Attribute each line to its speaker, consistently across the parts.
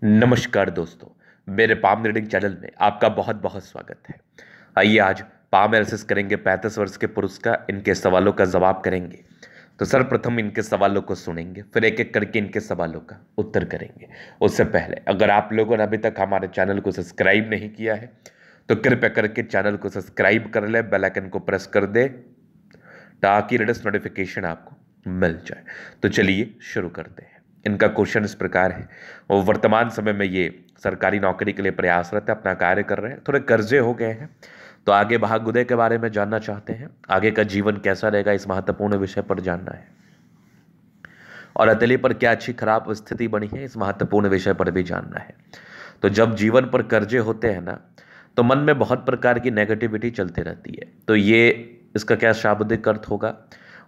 Speaker 1: नमस्कार दोस्तों, मेरे पाम रीडिंग चैनल में आपका बहुत बहुत स्वागत है। आइए आज पाम एनालिसिस करेंगे 35 वर्ष के पुरुष का। इनके सवालों का जवाब करेंगे। तो सर्वप्रथम इनके सवालों को सुनेंगे, फिर एक एक करके इनके सवालों का उत्तर करेंगे। उससे पहले अगर आप लोगों ने अभी तक हमारे चैनल को सब्सक्राइब नहीं किया है तो कृपया करके चैनल को सब्सक्राइब कर ले, बेल आइकन को प्रेस कर दे ताकि लेटेस्ट नोटिफिकेशन आपको मिल जाए। तो चलिए शुरू करते हैं। इनका क्वेश्चन इस प्रकार है। वो वर्तमान समय में ये सरकारी नौकरी के लिए प्रयासरत है, अपना कार्य कर रहे हैं, थोड़े कर्जे हो गए हैं, तो आगे भाग्योदय के बारे में जानना चाहते हैं। आगे का जीवन कैसा रहेगा इस महत्वपूर्ण विषय पर जानना है, और हथेली पर क्या अच्छी खराब स्थिति बनी है इस महत्वपूर्ण विषय पर भी जानना है। तो जब जीवन पर कर्जे होते हैं ना, तो मन में बहुत प्रकार की नेगेटिविटी चलती रहती है। तो ये इसका क्या शाब्दिक अर्थ होगा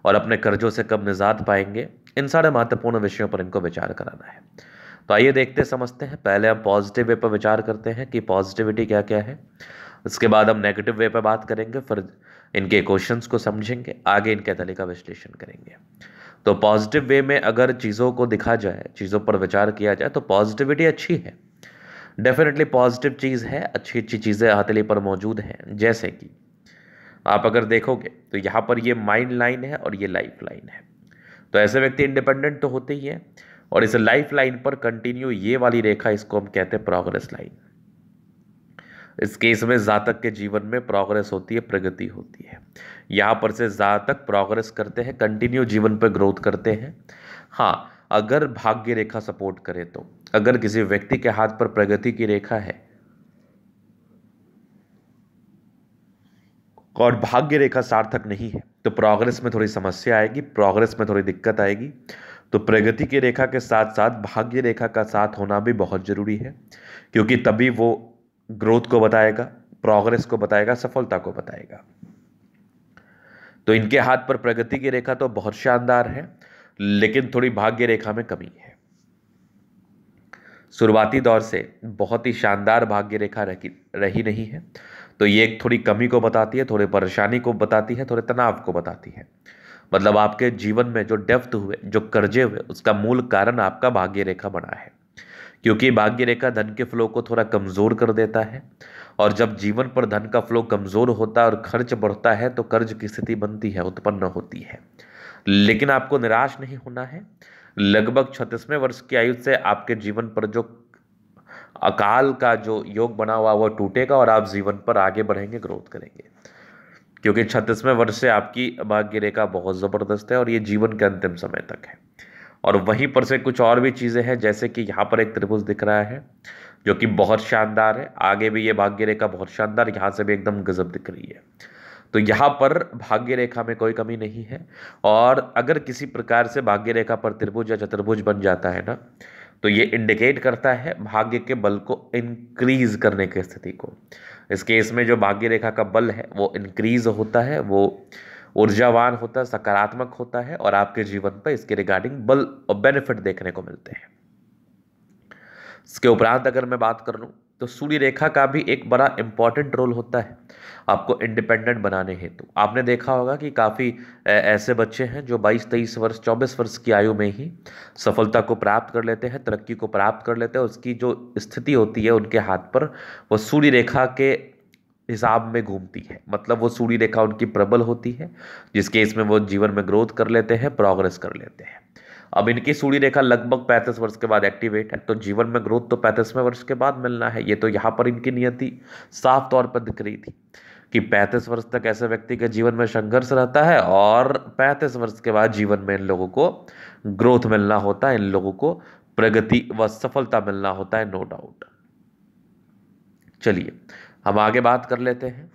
Speaker 1: और अपने कर्जों से कब निजात पाएंगे, इन सारे महत्वपूर्ण विषयों पर इनको विचार कराना है। तो आइए देखते समझते हैं। पहले हम पॉजिटिव वे पर विचार करते हैं कि पॉजिटिविटी क्या क्या है। उसके बाद हम नेगेटिव वे पर बात करेंगे, फिर इनके क्वेश्चंस को समझेंगे, आगे इनके तले का विश्लेषण करेंगे। तो पॉजिटिव वे में अगर चीज़ों को दिखा जाए, चीज़ों पर विचार किया जाए, तो पॉजिटिविटी अच्छी है। डेफिनेटली पॉजिटिव चीज़ है, अच्छी अच्छी चीज़ें हथेली पर मौजूद हैं। जैसे कि आप अगर देखोगे तो यहाँ पर ये माइंड लाइन है और ये लाइफ लाइन है। तो ऐसे व्यक्ति इंडिपेंडेंट तो होते ही है, और इस लाइफ लाइन पर कंटिन्यू ये वाली रेखा, इसको हम कहते हैं प्रोग्रेस लाइन। इस केस में जातक के जीवन में प्रोग्रेस होती है, प्रगति होती है। यहाँ पर से जातक प्रोग्रेस करते हैं, कंटिन्यू जीवन पर ग्रोथ करते हैं। हाँ, अगर भाग्य रेखा सपोर्ट करे तो, अगर किसी व्यक्ति के हाथ पर प्रगति की रेखा है और भाग्य रेखा सार्थक नहीं है, तो प्रोग्रेस में थोड़ी समस्या आएगी, प्रोग्रेस में थोड़ी दिक्कत आएगी। तो प्रगति की रेखा के साथ साथ भाग्य रेखा का साथ होना भी बहुत जरूरी है, क्योंकि तभी वो ग्रोथ को बताएगा, प्रोग्रेस को बताएगा, सफलता को बताएगा। तो इनके हाथ पर प्रगति की रेखा तो बहुत शानदार है, लेकिन थोड़ी भाग्य रेखा में कमी है। शुरुआती दौर से बहुत ही शानदार भाग्य रेखा रही नहीं है, तो ये एक थोड़ी कमी को बताती है, थोड़ी परेशानी को बताती है, थोड़े तनाव को बताती है। मतलब आपके जीवन में जो डेप्थ हुए, जो कर्जे हुए, उसका मूल कारण आपका भाग्य रेखा बना है। क्योंकि भाग्य रेखा धन के फ्लो को थोड़ा कमजोर कर देता है, और जब जीवन पर धन का फ्लो कमजोर होता है और खर्च बढ़ता है तो कर्ज की स्थिति बनती है, उत्पन्न होती है। लेकिन आपको निराश नहीं होना है। लगभग 36वें वर्ष की आयु से आपके जीवन पर जो अकाल का जो योग बना हुआ वो टूटेगा, और आप जीवन पर आगे बढ़ेंगे, ग्रोथ करेंगे। क्योंकि 36वें वर्ष से आपकी भाग्य रेखा बहुत ज़बरदस्त है और ये जीवन के अंतिम समय तक है। और वहीं पर से कुछ और भी चीज़ें हैं, जैसे कि यहाँ पर एक त्रिभुज दिख रहा है जो कि बहुत शानदार है। आगे भी ये भाग्य रेखा बहुत शानदार, यहाँ से भी एकदम गजब दिख रही है। तो यहाँ पर भाग्य रेखा में कोई कमी नहीं है। और अगर किसी प्रकार से भाग्य रेखा पर त्रिभुज या चतुर्भुज बन जाता है ना, तो ये इंडिकेट करता है भाग्य के बल को इंक्रीज करने की स्थिति को। इस केस में जो भाग्य रेखा का बल है वो इंक्रीज होता है, वो ऊर्जावान होता है, सकारात्मक होता है, और आपके जीवन पर इसके रिगार्डिंग बल और बेनिफिट देखने को मिलते हैं। इसके उपरांत अगर मैं बात कर लूँ तो सूर्य रेखा का भी एक बड़ा इंपॉर्टेंट रोल होता है आपको इंडिपेंडेंट बनाने हेतु। आपने देखा होगा कि काफ़ी ऐसे बच्चे हैं जो 22-23 वर्ष 24 वर्ष की आयु में ही सफलता को प्राप्त कर लेते हैं, तरक्की को प्राप्त कर लेते हैं। उसकी जो स्थिति होती है उनके हाथ पर, वो सूर्य रेखा के हिसाब में घूमती है। मतलब वो सूर्य रेखा उनकी प्रबल होती है, जिस केस में वो जीवन में ग्रोथ कर लेते हैं, प्रोग्रेस कर लेते हैं। अब इनकी सूर्य रेखा लगभग 35 वर्ष के बाद एक्टिवेट है, तो जीवन में ग्रोथ तो 35वें वर्ष के बाद मिलना है। ये तो यहाँ पर इनकी नियति साफ तौर पर दिख रही थी कि 35 वर्ष तक ऐसे व्यक्ति के जीवन में संघर्ष रहता है, और 35 वर्ष के बाद जीवन में इन लोगों को ग्रोथ मिलना होता है, इन लोगों को प्रगति व सफलता मिलना होता है, नो डाउट। चलिए हम आगे बात कर लेते हैं।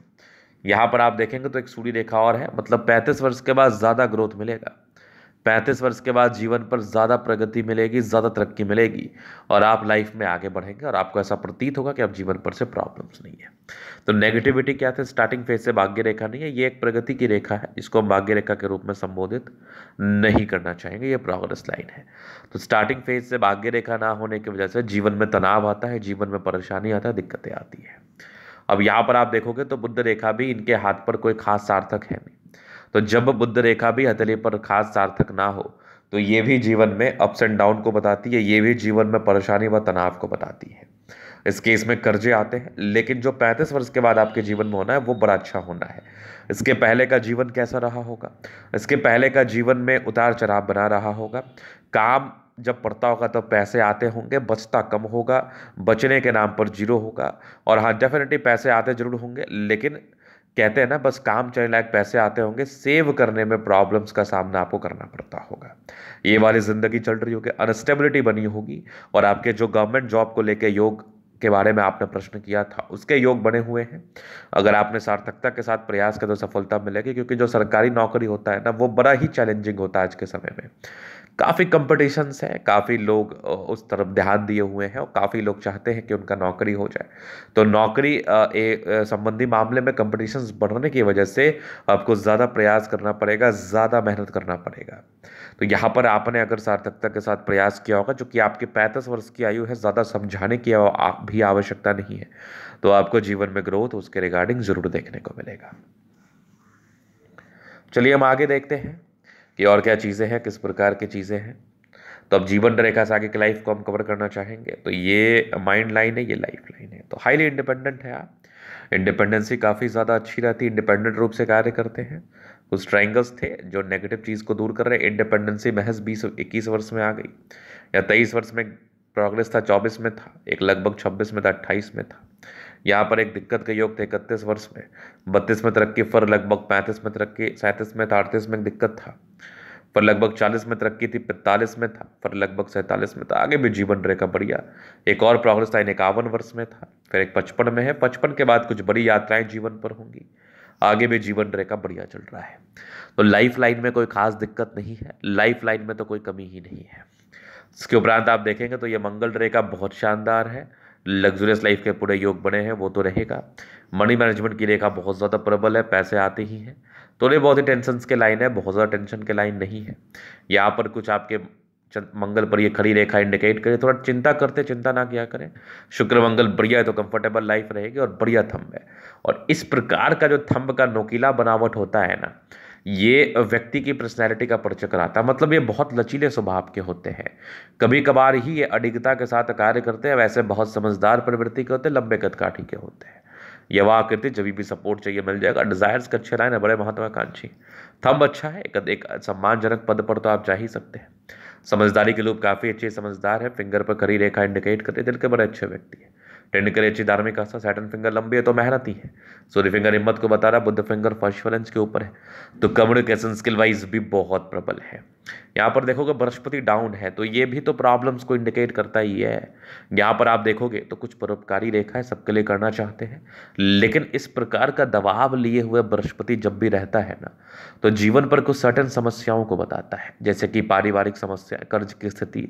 Speaker 1: यहाँ पर आप देखेंगे तो एक सूर्य रेखा और है, मतलब 35 वर्ष के बाद ज़्यादा ग्रोथ मिलेगा, 35 वर्ष के बाद जीवन पर ज़्यादा प्रगति मिलेगी, ज़्यादा तरक्की मिलेगी, और आप लाइफ में आगे बढ़ेंगे, और आपको ऐसा प्रतीत होगा कि अब जीवन पर से प्रॉब्लम्स नहीं है। तो नेगेटिविटी क्या थे, स्टार्टिंग फेज से भाग्य रेखा नहीं है, ये एक प्रगति की रेखा है, इसको हम भाग्य रेखा के रूप में संबोधित नहीं करना चाहेंगे, ये प्रोग्रेस लाइन है। तो स्टार्टिंग फेज से भाग्य रेखा ना होने की वजह से जीवन में तनाव आता है, जीवन में परेशानी आता है, दिक्कतें आती है। अब यहाँ पर आप देखोगे तो बुध रेखा भी इनके हाथ पर कोई खास सार्थक है नहीं। तो जब बुध रेखा भी हथेली पर खास सार्थक ना हो, तो ये भी जीवन में अप्स एंड डाउन को बताती है, ये भी जीवन में परेशानी व तनाव को बताती है। इस केस में कर्जे आते हैं, लेकिन जो 35 वर्ष के बाद आपके जीवन में होना है वो बड़ा अच्छा होना है। इसके पहले का जीवन कैसा रहा होगा? इसके पहले का जीवन में उतार चढ़ाव बना रहा होगा। काम जब पड़ता होगा तब पैसे आते होंगे, बचता कम होगा, बचने के नाम पर जीरो होगा। और हाँ, डेफिनेटली पैसे आते जरूर होंगे, लेकिन कहते हैं ना, बस काम चलने लायक पैसे आते होंगे, सेव करने में प्रॉब्लम्स का सामना आपको करना पड़ता होगा। ये वाली जिंदगी चल रही होगी, अनस्टेबिलिटी बनी होगी। और आपके जो गवर्नमेंट जॉब को लेके योग के बारे में आपने प्रश्न किया था, उसके योग बने हुए हैं। अगर आपने सार्थकता के साथ प्रयास किया तो सफलता मिलेगी, क्योंकि जो सरकारी नौकरी होता है ना, वो बड़ा ही चैलेंजिंग होता है आज के समय में। काफ़ी कंपटीशंस है, काफ़ी लोग उस तरफ ध्यान दिए हुए हैं और काफ़ी लोग चाहते हैं कि उनका नौकरी हो जाए। तो नौकरी संबंधी मामले में कंपटीशंस बढ़ने की वजह से आपको ज़्यादा प्रयास करना पड़ेगा, ज़्यादा मेहनत करना पड़ेगा। तो यहाँ पर आपने अगर सार्थकता के साथ प्रयास किया होगा, जो कि आपकी 35 वर्ष की आयु है, ज़्यादा समझाने की भी आवश्यकता नहीं है, तो आपको जीवन में ग्रोथ उसके रिगार्डिंग ज़रूर देखने को मिलेगा। चलिए हम आगे देखते हैं कि और क्या चीज़ें हैं, किस प्रकार की चीज़ें हैं। तो अब जीवन रेखा से आगे की लाइफ को हम कवर करना चाहेंगे। तो ये माइंड लाइन है, ये लाइफ लाइन है। तो हाईली इंडिपेंडेंट है आप, इंडिपेंडेंसी काफ़ी ज़्यादा अच्छी रहती है, इंडिपेंडेंट रूप से कार्य करते हैं। कुछ ट्रायंगल्स थे जो नेगेटिव चीज़ को दूर कर रहे हैं। इंडिपेंडेंसी महज 20-21 वर्ष में आ गई, या 23 वर्ष में प्रोग्रेस था, 24 में था, एक लगभग 26 में था, 28 में था। यहाँ पर एक दिक्कत के योग थे 31 वर्ष में, 32 में तरक्की, फिर लगभग 35 में तरक्की, 37 में था, 38 में दिक्कत था, फिर लगभग 40 में तरक्की थी, 45 में था, फिर लगभग 47 में था। आगे भी जीवन रेखा बढ़िया, एक और प्रोग्रेस था, 51 वर्ष में था, फिर एक 55 में है। 55 के बाद कुछ बड़ी यात्राएं जीवन पर होंगी, आगे भी जीवन रेखा बढ़िया चल रहा है। तो लाइफ लाइन में कोई खास दिक्कत नहीं है, लाइफ लाइन में तो कोई कमी ही नहीं है। इसके उपरांत आप देखेंगे तो ये मंगल रेखा बहुत शानदार है, लग्जरियस लाइफ के पूरे योग बने हैं, वो तो रहेगा। मनी मैनेजमेंट की रेखा बहुत ज़्यादा प्रबल है, पैसे आते ही हैं। थोड़े बहुत ही टेंशन के लाइन है, बहुत ज़्यादा टेंशन के लाइन नहीं है। यहाँ पर कुछ आपके मंगल पर ये खड़ी रेखा इंडिकेट करे, थोड़ा चिंता करते, चिंता ना किया करें। शुक्र मंगल बढ़िया है तो कंफर्टेबल लाइफ रहेगी और बढ़िया थंब है। और इस प्रकार का जो थंब का नोकीला बनावट होता है ना, ये व्यक्ति की पर्सनैलिटी का परिचय कराता है। मतलब ये बहुत लचीले स्वभाव के होते हैं, कभी कभार ही ये अडिगता के साथ कार्य करते हैं, वैसे बहुत समझदार प्रवृत्ति के होते हैं, लंबे कदकाठी के होते हैं। यह आकृति जब भी सपोर्ट चाहिए मिल जाएगा। डिजायर्स का अच्छे लाइन है, बड़े महत्वाकांक्षी। थंब अच्छा है, एक सम्मानजनक पद पर तो आप जा ही सकते हैं। समझदारी के लोग काफ़ी अच्छे समझदार है। फिंगर पर खड़ी रेखा इंडिकेट करते, दिल के बड़े अच्छे व्यक्ति है। टेंड करे अच्छी धार्मिक आस्था। सैटर्न फिंगर लंबी है तो मेहनती है। सूर्य फिंगर हिम्मत को बता रहा, बुद्ध फिंगर पर्सिवरेंस के ऊपर है। तो कम्युनिकेशन स्किल वाइज भी बहुत प्रबल है। यहाँ पर देखोगे बृहस्पति डाउन है, तो ये भी तो प्रॉब्लम्स को इंडिकेट करता ही है। यहाँ पर आप देखोगे तो कुछ परोपकारी रेखा है, सबके लिए करना चाहते हैं, लेकिन इस प्रकार का दबाव लिए हुए बृहस्पति जब भी रहता है ना, तो जीवन पर कुछ सर्टेन समस्याओं को बताता है, जैसे कि पारिवारिक समस्या, कर्ज की स्थिति,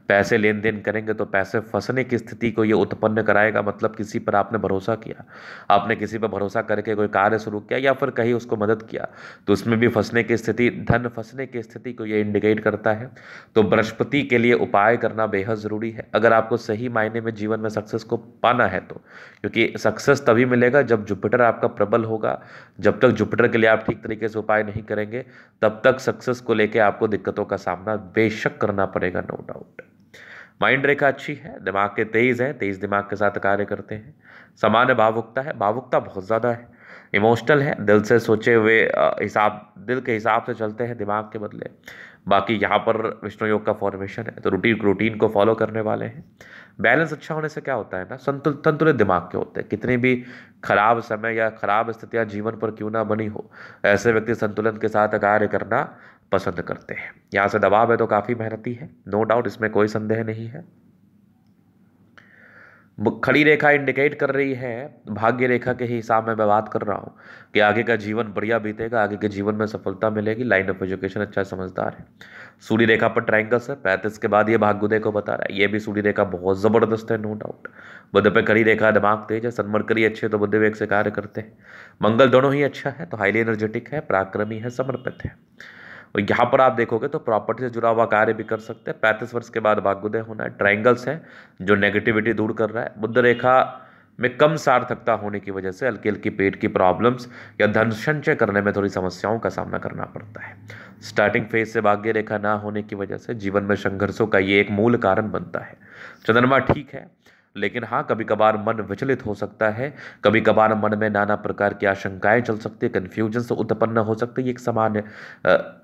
Speaker 1: पैसे लेन देन करेंगे तो पैसे फंसने की स्थिति को ये उत्पन्न कराएगा। मतलब किसी पर आपने भरोसा किया, आपने किसी पर भरोसा करके कोई कार्य शुरू किया या फिर कहीं उसको मदद किया, तो उसमें भी फंसने की स्थिति, धन फंसने की स्थिति को ये इंडिकेट करता है। तो बृहस्पति के लिए उपाय करना बेहद जरूरी है अगर आपको सही मायने में जीवन में सक्सेस को पाना है तो, क्योंकि सक्सेस तभी मिलेगा जब जुपिटर आपका प्रबल होगा। जब तक जुपिटर के लिए आप ठीक तरीके से उपाय नहीं करेंगे, तब तक सक्सेस को लेकर आपको दिक्कतों का सामना बेशक करना पड़ेगा, नो डाउट। माइंड रेखा अच्छी है, दिमाग के तेज है, तेज दिमाग के साथ कार्य करते हैं। सामान्य भावुकता है, भावुकता बहुत ज़्यादा है। इमोशनल है, दिल से सोचे हुए हिसाब, दिल के हिसाब से चलते हैं दिमाग के बदले। बाकी यहाँ पर विष्णु योग का फॉर्मेशन है, तो रूटीन को फॉलो करने वाले हैं। बैलेंस अच्छा होने से क्या होता है ना, संतुलित दिमाग के होते हैं। कितनी भी खराब समय या खराब स्थितियाँ जीवन पर क्यों ना बनी हो, ऐसे व्यक्ति संतुलन के साथ कार्य करना पसंद करते हैं। यहाँ से दबाव है तो काफ़ी मेहनती है, नो डाउट, इसमें कोई संदेह नहीं है। खड़ी रेखा इंडिकेट कर रही है, भाग्य रेखा के ही हिसाब में मैं बात कर रहा हूँ कि आगे का जीवन बढ़िया बीतेगा, आगे के जीवन में सफलता मिलेगी। लाइन ऑफ एजुकेशन अच्छा, समझदार है। सूर्य रेखा पर ट्रायंगल्स है, 35 के बाद ये भाग्योदय को बता रहा है। ये भी सूर्य रेखा बहुत जबरदस्त है, नो डाउट। बुध पे खड़ी रेखा, दिमाग तेज है। सन्मरकरी अच्छे तो बुद्ध वेग से कार्य करते हैं। मंगल दोनों ही अच्छा है, तो हाईली एनर्जेटिक है, पराक्रमी है, समर्पित है। और यहाँ पर आप देखोगे तो प्रॉपर्टी से जुड़ा हुआ कार्य भी कर सकते हैं। 35 वर्ष के बाद भाग्योदय होना है। ट्रायंगल्स है जो नेगेटिविटी दूर कर रहा है। बुध रेखा में कम सार्थकता होने की वजह से हल्की हल्की पेट की प्रॉब्लम्स या धन संचय करने में थोड़ी समस्याओं का सामना करना पड़ता है। स्टार्टिंग फेज से भाग्य रेखा ना होने की वजह से जीवन में संघर्षों का ये एक मूल कारण बनता है। चंद्रमा ठीक है, लेकिन हाँ कभी कभार मन विचलित हो सकता है, कभी कभार मन में नाना प्रकार की आशंकाएं चल सकती है, कन्फ्यूजन से उत्पन्न हो सकती है। ये एक सामान्य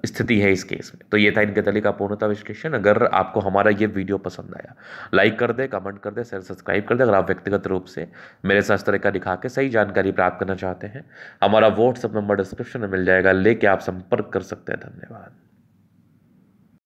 Speaker 1: स्थिति है इस केस में। तो ये था इनके तले का पूर्णतः विश्लेषण। अगर आपको हमारा ये वीडियो पसंद आया, लाइक कर दे, कमेंट कर दे, शेयर सब्सक्राइब कर दे। अगर आप व्यक्तिगत रूप से मेरे साथ इस तरह का दिखा के सही जानकारी प्राप्त करना चाहते हैं, हमारा व्हाट्सएप नंबर डिस्क्रिप्शन में मिल जाएगा, लेके आप संपर्क कर सकते हैं। धन्यवाद।